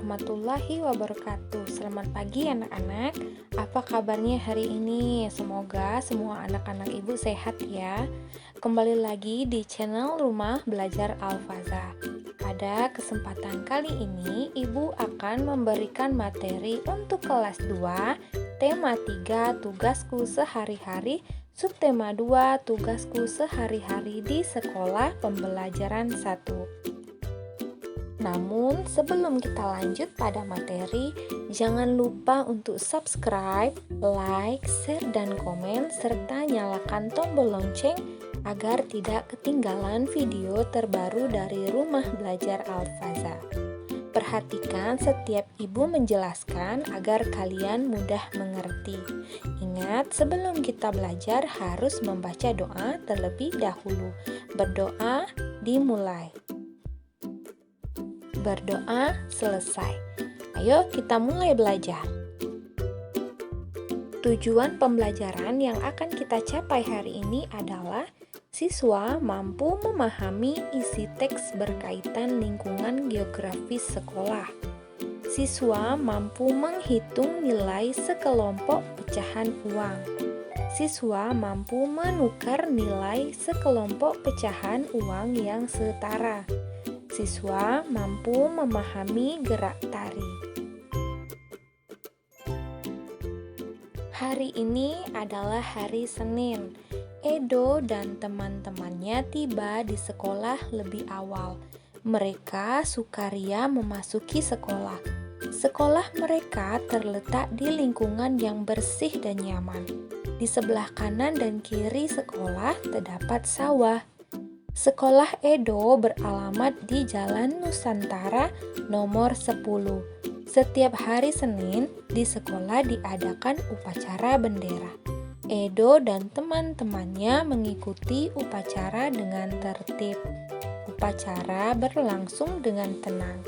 warahmatullahi wabarakatuh. Selamat pagi anak-anak. Apa kabarnya hari ini? Semoga semua anak-anak ibu sehat ya. Kembali lagi di channel Rumah Belajar Al-Faza. Pada kesempatan kali ini, ibu akan memberikan materi untuk kelas 2, tema 3, tugasku sehari-hari, subtema 2, tugasku sehari-hari di sekolah pembelajaran 1. Namun, sebelum kita lanjut pada materi, jangan lupa untuk subscribe, like, share, dan komen, serta nyalakan tombol lonceng agar tidak ketinggalan video terbaru dari Rumah Belajar Al-Faza. Perhatikan setiap ibu menjelaskan agar kalian mudah mengerti. Ingat, sebelum kita belajar harus membaca doa terlebih dahulu. Berdoa dimulai. Berdoa selesai. Ayo kita mulai belajar. Tujuan pembelajaran yang akan kita capai hari ini adalah siswa mampu memahami isi teks berkaitan lingkungan geografis sekolah. Siswa mampu menghitung nilai sekelompok pecahan uang. Siswa mampu menukar nilai sekelompok pecahan uang yang setara. Siswa mampu memahami gerak tari. Hari ini adalah hari Senin. Edo dan teman-temannya tiba di sekolah lebih awal. Mereka sukaria memasuki sekolah. Sekolah mereka terletak di lingkungan yang bersih dan nyaman. Di sebelah kanan dan kiri sekolah terdapat sawah. Sekolah Edo beralamat di Jalan Nusantara nomor 10. Setiap hari Senin di sekolah diadakan upacara bendera. Edo dan teman-temannya mengikuti upacara dengan tertib. Upacara berlangsung dengan tenang.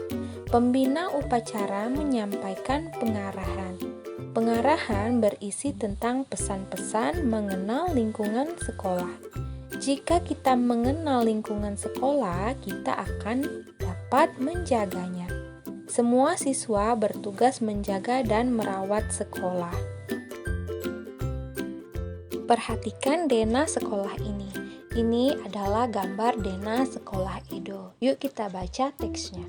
Pembina upacara menyampaikan pengarahan. Pengarahan berisi tentang pesan-pesan mengenal lingkungan sekolah. Jika kita mengenal lingkungan sekolah, kita akan dapat menjaganya. Semua siswa bertugas menjaga dan merawat sekolah. Perhatikan denah sekolah ini. Ini adalah gambar denah sekolah Edo. Yuk kita baca teksnya.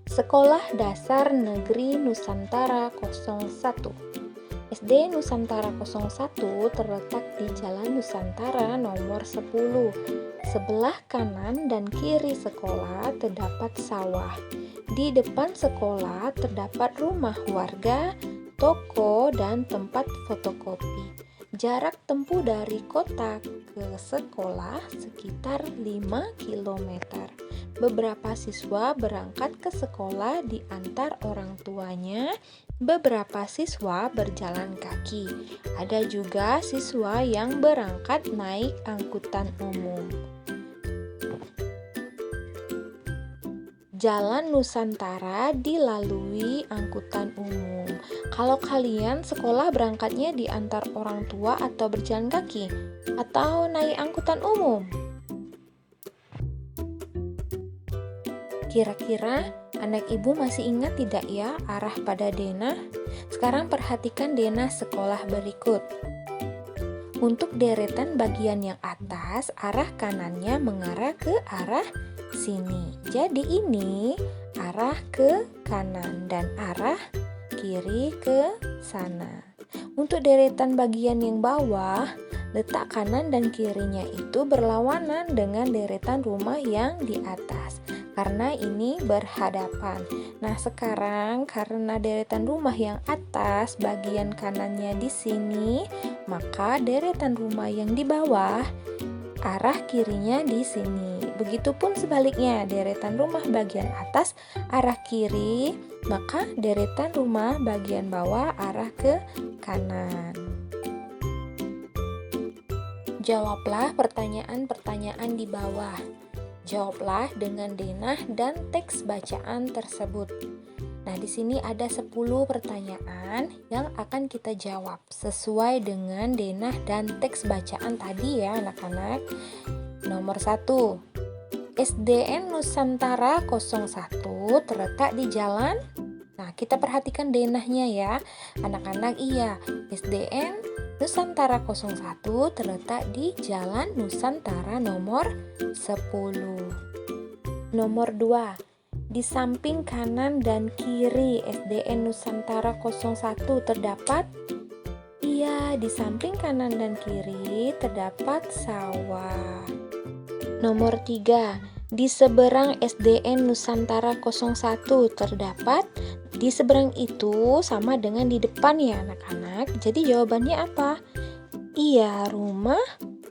Sekolah Dasar Negeri Nusantara 01. SD Nusantara 01 terletak di Jalan Nusantara nomor 10. Sebelah kanan dan kiri sekolah terdapat sawah. Di depan sekolah terdapat rumah warga, toko, dan tempat fotokopi. Jarak tempuh dari kota ke sekolah sekitar 5 km. Beberapa siswa berangkat ke sekolah diantar orang tuanya. Beberapa siswa berjalan kaki. Ada juga siswa yang berangkat naik angkutan umum. Jalan Nusantara dilalui angkutan umum. Kalau kalian sekolah berangkatnya diantar orang tua atau berjalan kaki atau naik angkutan umum? Kira-kira anak ibu masih ingat tidak ya arah pada denah? Sekarang perhatikan denah sekolah berikut. Untuk deretan bagian yang atas, arah kanannya mengarah ke arah sini. Jadi ini arah ke kanan dan arah kiri ke sana. Untuk deretan bagian yang bawah, letak kanan dan kirinya itu berlawanan dengan deretan rumah yang di atas. Karena ini berhadapan. Nah, sekarang karena deretan rumah yang atas bagian kanannya di sini, maka deretan rumah yang di bawah arah kirinya di sini. Begitupun sebaliknya, deretan rumah bagian atas arah kiri, maka deretan rumah bagian bawah arah ke kanan. Jawablah pertanyaan-pertanyaan di bawah. Jawablah dengan denah dan teks bacaan tersebut. Nah, di sini ada 10 pertanyaan yang akan kita jawab sesuai dengan denah dan teks bacaan tadi ya anak-anak. Nomor 1. SDN Nusantara 01 terletak di Jalan Nah, kita perhatikan denahnya ya. Anak-anak, iya, SDN Nusantara 01 terletak di Jalan Nusantara nomor 10. Nomor 2, di samping kanan dan kiri SDN Nusantara 01 terdapat, iya, di samping kanan dan kiri terdapat sawah. Nomor 3, di seberang SDN Nusantara 01 terdapat, di seberang itu sama dengan di depan ya anak-anak. Jadi jawabannya apa? Iya, rumah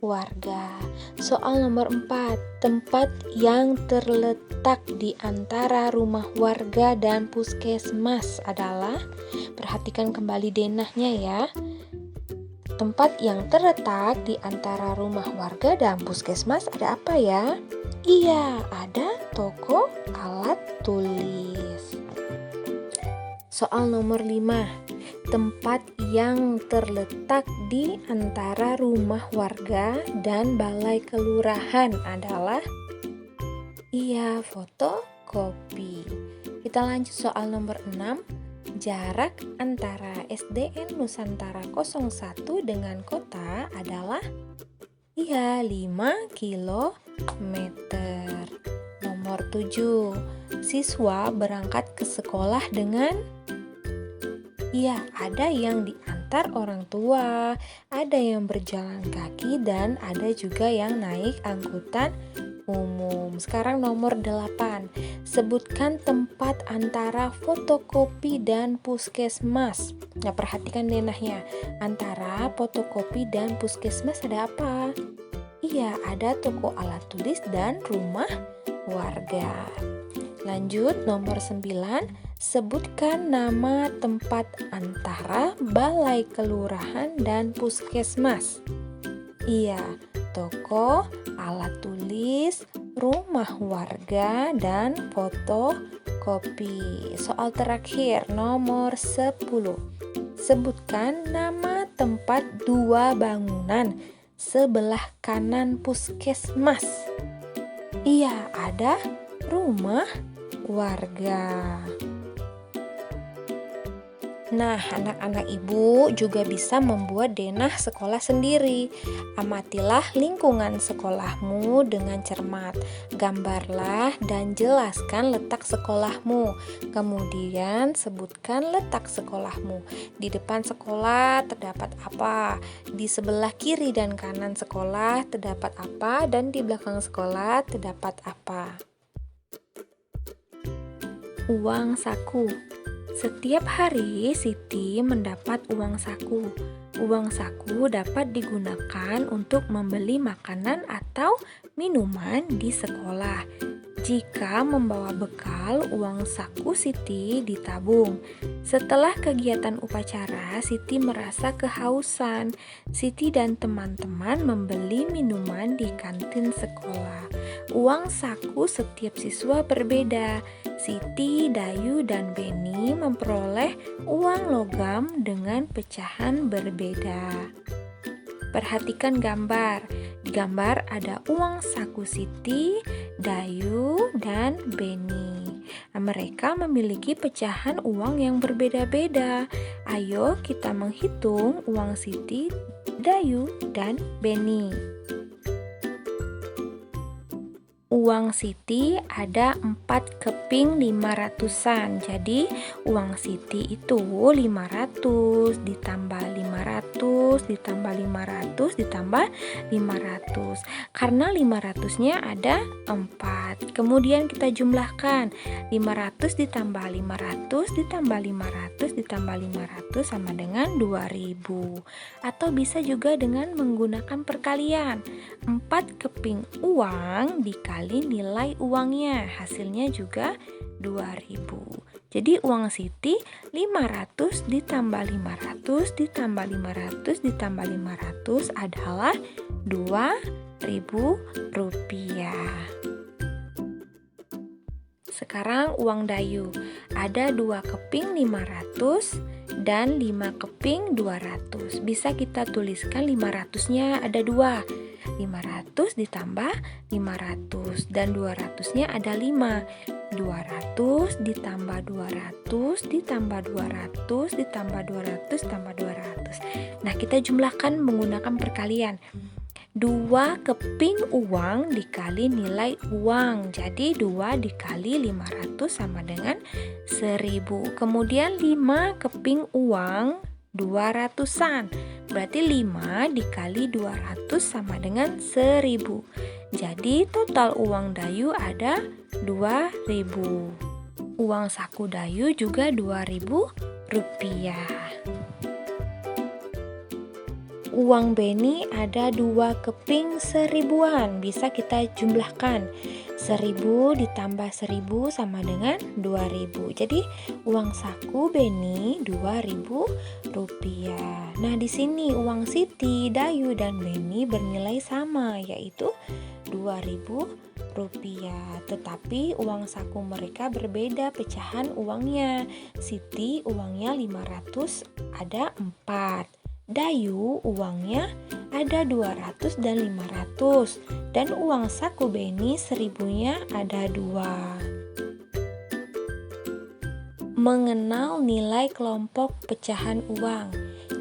warga. Soal nomor 4, tempat yang terletak di antara rumah warga dan puskesmas adalah, perhatikan kembali denahnya ya. Tempat yang terletak di antara rumah warga dan puskesmas ada apa ya? Iya, ada toko alat tulis. Soal nomor 5, tempat yang terletak di antara rumah warga dan balai kelurahan adalah, iya, fotokopi. Kita lanjut soal nomor 6, jarak antara SDN Nusantara 01 dengan kota adalah, iya, 5 kilometer. Nomor 7, siswa berangkat ke sekolah dengan, iya, ada yang diantar orang tua, ada yang berjalan kaki, dan ada juga yang naik angkutan umum. Sekarang nomor 8, sebutkan tempat antara fotokopi dan puskesmas. Nah, perhatikan denahnya. Antara fotokopi dan puskesmas ada apa? Iya, ada toko alat tulis dan rumah warga. Lanjut, nomor 9, sebutkan nama tempat antara balai kelurahan dan puskesmas. Iya, toko alat tulis, rumah warga, dan fotokopi. Soal terakhir, nomor 10, sebutkan nama tempat 2 bangunan sebelah kanan puskesmas. Iya, ada rumah warga. Nah, anak-anak ibu juga bisa membuat denah sekolah sendiri. Amatilah lingkungan sekolahmu dengan cermat. Gambarlah dan jelaskan letak sekolahmu. Kemudian sebutkan letak sekolahmu. Di depan sekolah terdapat apa? Di sebelah kiri dan kanan sekolah terdapat apa? Dan di belakang sekolah terdapat apa? Uang saku. Setiap hari Siti mendapat uang saku. Uang saku dapat digunakan untuk membeli makanan atau minuman di sekolah. Jika membawa bekal, uang saku Siti ditabung. Setelah kegiatan upacara, Siti merasa kehausan. Siti dan teman-teman membeli minuman di kantin sekolah. Uang saku setiap siswa berbeda. Siti, Dayu, dan Beni memperoleh uang logam dengan pecahan berbeda. Perhatikan gambar. Di gambar ada uang saku Siti, Dayu, dan Beni. Mereka memiliki pecahan uang yang berbeda-beda. Ayo kita menghitung uang Siti, Dayu, dan Beni. Uang Siti ada 4 keping 500-an. Jadi uang Siti itu 500 ditambah 500 ditambah 500 ditambah 500. Karena 500-nya ada 4. Kemudian kita jumlahkan. 500 ditambah 500 ditambah 500 ditambah 500 sama dengan 2000. Atau bisa juga dengan menggunakan perkalian. 4 keping uang dikali nilai uangnya, hasilnya juga 2000. Jadi uang Siti 500 ditambah 500 ditambah 500 ditambah 500 adalah 2000 rupiah. Sekarang uang Dayu ada 2 keping 500 dan 5 keping 200. Bisa kita tuliskan 500-nya ada 2. 500 ditambah 500 dan 200-nya ada 5. 200 ditambah 200 ditambah 200 ditambah 200 tambah 200. Nah, kita jumlahkan menggunakan perkalian. 2 keping uang dikali nilai uang. Jadi 2 dikali 500 sama dengan 1000. Kemudian 5 keping uang 200-an. Berarti 5 dikali 200 sama dengan 1000. Jadi total uang Dayu ada 2000. Uang saku Dayu juga 2000 rupiah. Uang Beni ada 2 keping 1000-an. Bisa kita jumlahkan. 1000 ditambah 1000 sama dengan 2000. Jadi uang saku Beni 2000 rupiah. Nah, di sini uang Siti, Dayu, dan Beni bernilai sama, yaitu 2000 rupiah. Tetapi uang saku mereka berbeda pecahan uangnya. Siti uangnya 500 ada 4. Dayu uangnya ada 200 dan 500, dan uang saku Beni 1000-nya ada 2. Mengenal nilai kelompok pecahan uang.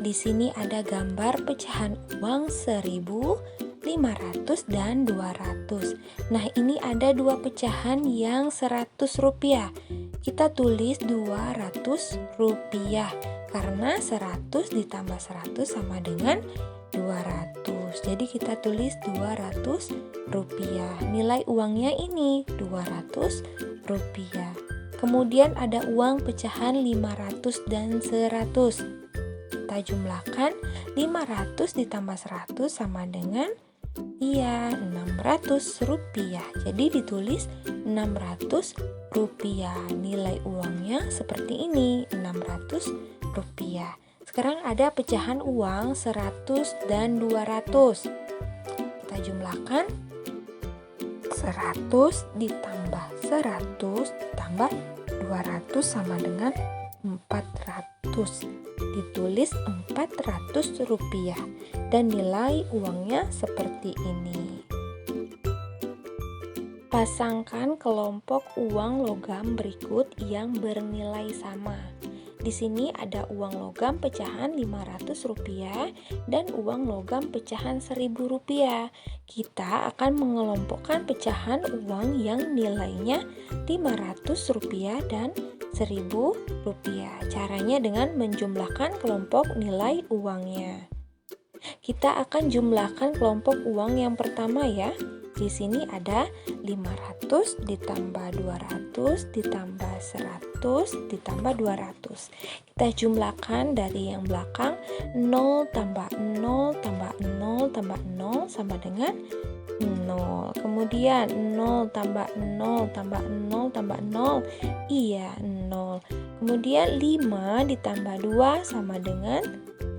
Di sini ada gambar pecahan uang 1000, 500 dan 200. Nah, ini ada 2 pecahan yang 100 rupiah. Kita tulis 200 rupiah. Karena 100 ditambah 100 sama dengan 200. Jadi kita tulis 200 rupiah. Nilai uangnya ini 200 rupiah. Kemudian ada uang pecahan 500 dan 100. Kita jumlahkan 500 ditambah 100 sama dengan 600 rupiah. Jadi ditulis 600 rupiah. Nilai uangnya seperti ini, 600 rupiah. Sekarang ada pecahan uang 100 dan 200. Kita jumlahkan 100 ditambah 100 ditambah 200 sama dengan 400. Ditulis 400 rupiah dan nilai uangnya seperti ini. Pasangkan kelompok uang logam berikut yang bernilai sama. Di sini ada uang logam pecahan 500 rupiah dan uang logam pecahan 1000 rupiah. Kita akan mengelompokkan pecahan uang yang nilainya 500 rupiah dan 1000 rupiah. Caranya dengan menjumlahkan kelompok nilai uangnya. Kita akan jumlahkan kelompok uang yang pertama ya. Di sini ada 500 ditambah 200 ditambah 100 ditambah 200. Kita jumlahkan dari yang belakang. 0 tambah 0 tambah 0 tambah 0 sama dengan 0. Kemudian 0 tambah 0 tambah 0 tambah 0. Iya, 0. Kemudian 5 ditambah 2 sama dengan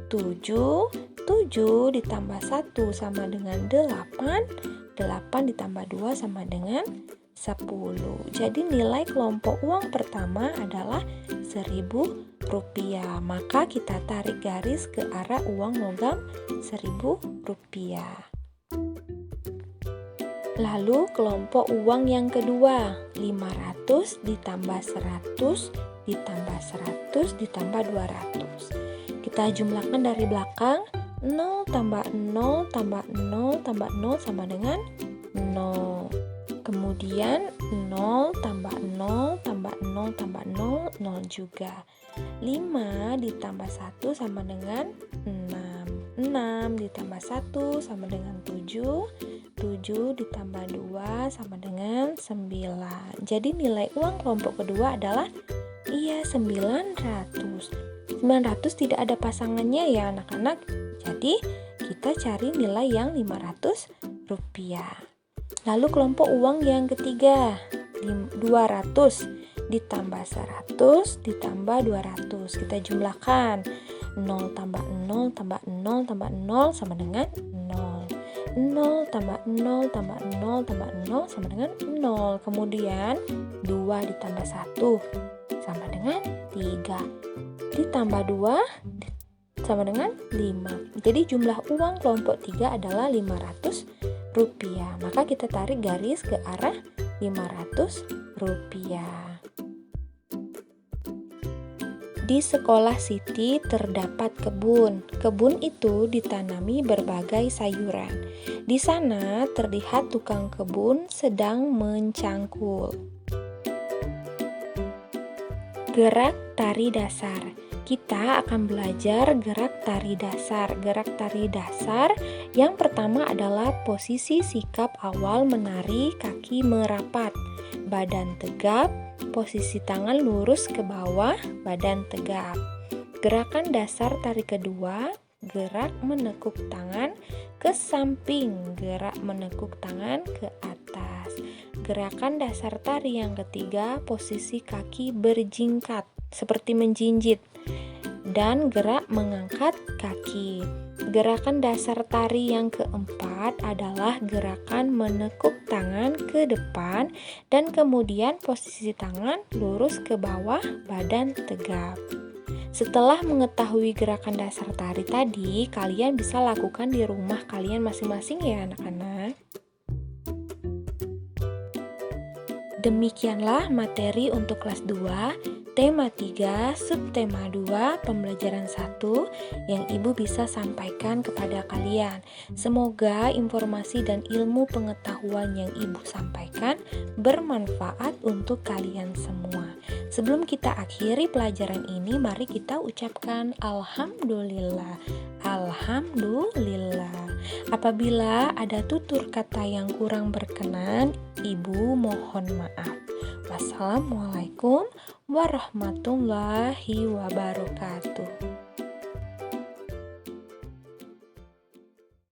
7. 7 ditambah 1 sama dengan 8. 8 ditambah 2 sama dengan 10. Jadi nilai kelompok uang pertama adalah 1000 rupiah. Maka kita tarik garis ke arah uang logam 1000 rupiah. Lalu kelompok uang yang kedua, 500 ditambah 100 ditambah 100 ditambah 200. Kita jumlahkan dari belakang. 0 tambah 0 tambah 0 tambah 0 sama dengan 0. Kemudian 0 tambah 0 tambah 0 tambah 0, 0 juga. 5 ditambah 1 sama dengan 6. 6 ditambah 1 sama dengan 7. 7 ditambah 2 sama dengan 9. Jadi nilai uang kelompok kedua adalah 900. 900 tidak ada pasangannya ya anak-anak. Jadi kita cari nilai yang 500 rupiah. Lalu kelompok uang yang ketiga, 200 ditambah 100 ditambah 200. Kita jumlahkan. 0 tambah 0 tambah 0 tambah 0 sama dengan 0. 0 tambah 0 tambah 0 tambah 0 sama dengan 0. Kemudian 2 ditambah 1. sama dengan 3. Ditambah 2 sama dengan 5. Jadi jumlah uang kelompok 3 adalah Rp500. Maka kita tarik garis ke arah Rp500. Di sekolah Siti terdapat kebun. Kebun itu ditanami berbagai sayuran. Di sana terlihat tukang kebun sedang mencangkul. Gerak tari dasar. Kita akan belajar gerak tari dasar. Gerak tari dasar yang pertama adalah posisi sikap awal menari, kaki merapat, badan tegap, posisi tangan lurus ke bawah, badan tegap. Gerakan dasar tari kedua, gerak menekuk tangan ke samping, gerak menekuk tangan ke atas. Gerakan dasar tari yang ketiga, posisi kaki berjingkat seperti menjinjit dan gerak mengangkat kaki. Gerakan dasar tari yang keempat adalah gerakan menekuk tangan ke depan dan kemudian posisi tangan lurus ke bawah, badan tegap. Setelah mengetahui gerakan dasar tari tadi, kalian bisa lakukan di rumah kalian masing-masing ya anak-anak. Demikianlah materi untuk kelas 2. Tema 3, subtema 2, pembelajaran 1 yang Ibu bisa sampaikan kepada kalian. Semoga informasi dan ilmu pengetahuan yang Ibu sampaikan bermanfaat untuk kalian semua. Sebelum kita akhiri pelajaran ini, mari kita ucapkan Alhamdulillah. Alhamdulillah. Apabila ada tutur kata yang kurang berkenan, Ibu mohon maaf. Wassalamualaikum warahmatullahi wabarakatuh.